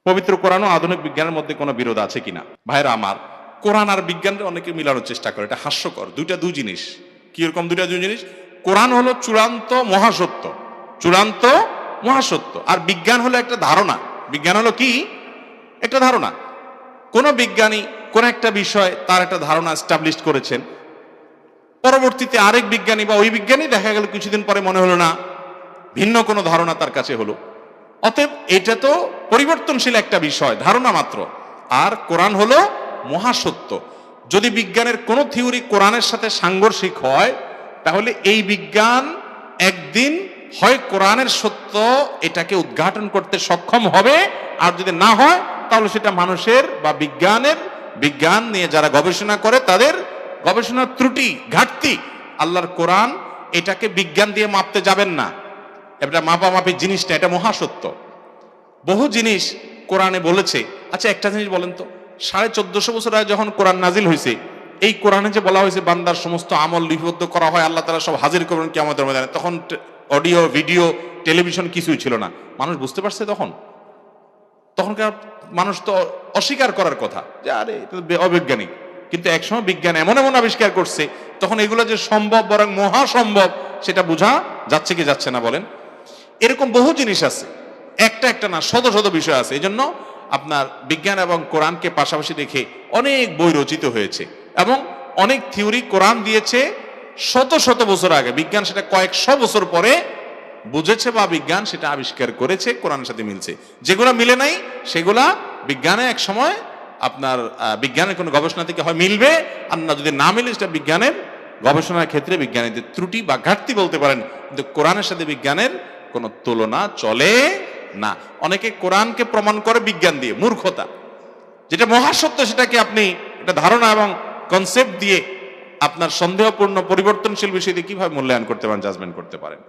পবিত্র কোরআন ও আধুনিক বিজ্ঞানের মধ্যে কোনো বিরোধ আছে কিনা? ভাইরা আমার, কোরআন আর বিজ্ঞানকে অনেকে মিলানোর চেষ্টা করে, এটা হাস্যকর। দুই জিনিস। কিরকম দুই জিনিস? কোরআন হলো চূড়ান্ত মহাসত্য, চূড়ান্ত মহাসত্য, আর বিজ্ঞান হলো একটা ধারণা। বিজ্ঞান হলো কি? একটা ধারণা। কোন বিজ্ঞানী কোন একটা বিষয় তার একটা ধারণা এস্টাবলিশ করেছেন, পরবর্তীতে আরেক বিজ্ঞানী বা ওই বিজ্ঞানী দেখা গেল কিছুদিন পরে মনে হলো না, ভিন্ন কোনো ধারণা তার কাছে হলো। অতএব এটা তো পরিবর্তনশীল একটা বিষয়, ধারণা মাত্র। আর কোরআন হলো মহাসত্য। যদি বিজ্ঞানের কোন থিওরি কোরআনের সাথে সাংঘর্ষিক হয়, তাহলে এই বিজ্ঞান একদিন হয় কোরআনের সত্য এটাকে উদ্ঘাটন করতে সক্ষম হবে, আর যদি না হয় তাহলে সেটা মানুষের বা বিজ্ঞান নিয়ে যারা গবেষণা করে তাদের গবেষণার ত্রুটি, ঘাটতি। আল্লাহর কোরআন এটাকে বিজ্ঞান দিয়ে মাপতে যাবেন না, এটা মাপামাপির জিনিসটা, এটা মহাসত্য। বহু জিনিস কোরআনে বলেছে। আচ্ছা, একটা জিনিস বলেন তো, 1450 বছর আগে যখন কোরআন নাজিল হয়েছে, এই কোরআনে যে বলা হয়েছে বান্দার সমস্ত আমল লিপিবদ্ধ করা হয়, আল্লাহ তাআলা সব হাজির করবেন কিয়ামতের ময়দানে, তখন অডিও, ভিডিও, টেলিভিশন কিছুই ছিল না। মানুষ বুঝতে পারছে তখনকার মানুষ তো অস্বীকার করার কথা যে আরে এটা অবৈজ্ঞানিক। কিন্তু একসময় বিজ্ঞান এমন এমন আবিষ্কার করছে, তখন এগুলো যে সম্ভব, বরং মহাসম্ভব, সেটা বোঝা যাচ্ছে কি যাচ্ছে না বলেন? এরকম বহু জিনিস আছে, একটা না, শত শত বিষয় আছে। এই জন্য আপনার বিজ্ঞান এবং কোরআনকে পাশাপাশি রেখে অনেক বই রচিত হয়েছে, এবং অনেক থিওরি কোরআন দিয়েছে শত শত বছর আগে, বিজ্ঞান সেটা কয়েকশো বছর পরে বুঝেছে বা বিজ্ঞান সেটা আবিষ্কার করেছে, কোরআনের সাথে মিলছে। যেগুলা মিলে নাই সেগুলা বিজ্ঞানে এক সময় আপনার বিজ্ঞানের কোনো গবেষণা থেকে হয় মিলবে, আর না যদি না মিলে সেটা বিজ্ঞানের গবেষণার ক্ষেত্রে বিজ্ঞানীদের ত্রুটি বা ঘাটতি বলতে পারেন। কিন্তু কোরআনের সাথে বিজ্ঞানের কোনো তুলনা চলে না। অনেকে কোরআনকে প্রমাণ করে বিজ্ঞান দিয়ে, মূর্খতা। যেটা মহাসত্য সেটাকে আপনি একটা ধারণা এবং কনসেপ্ট দিয়ে আপনার সন্দেহপূর্ণ পরিবর্তনশীল বিষয় দিয়ে কিভাবে মূল্যায়ন করতে পারেন, জাজমেন্ট করতে পারেন?